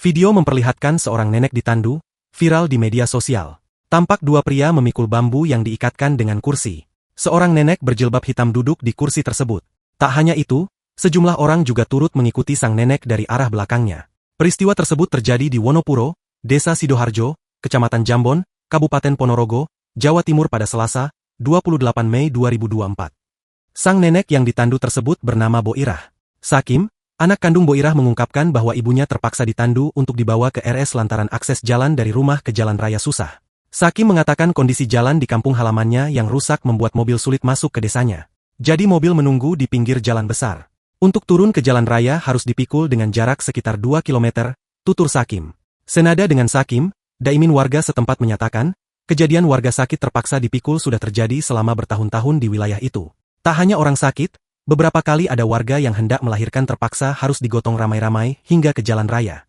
Video memperlihatkan seorang nenek ditandu, viral di media sosial. Tampak dua pria memikul bambu yang diikatkan dengan kursi. Seorang nenek berjilbab hitam duduk di kursi tersebut. Tak hanya itu, sejumlah orang juga turut mengikuti sang nenek dari arah belakangnya. Peristiwa tersebut terjadi di Wonopuro, Desa Sidoharjo, Kecamatan Jambon, Kabupaten Ponorogo, Jawa Timur pada Selasa, 28 Mei 2024. Sang nenek yang ditandu tersebut bernama Boirah. Sakim, anak kandung Boirah mengungkapkan bahwa ibunya terpaksa ditandu untuk dibawa ke RS lantaran akses jalan dari rumah ke jalan raya susah. Sakim mengatakan kondisi jalan di kampung halamannya yang rusak membuat mobil sulit masuk ke desanya. Jadi mobil menunggu di pinggir jalan besar. Untuk turun ke jalan raya harus dipikul dengan jarak sekitar 2 km, tutur Sakim. Senada dengan Sakim, Daimin warga setempat menyatakan, kejadian warga sakit terpaksa dipikul sudah terjadi selama bertahun-tahun di wilayah itu. Tak hanya orang sakit, beberapa kali ada warga yang hendak melahirkan terpaksa harus digotong ramai-ramai hingga ke jalan raya.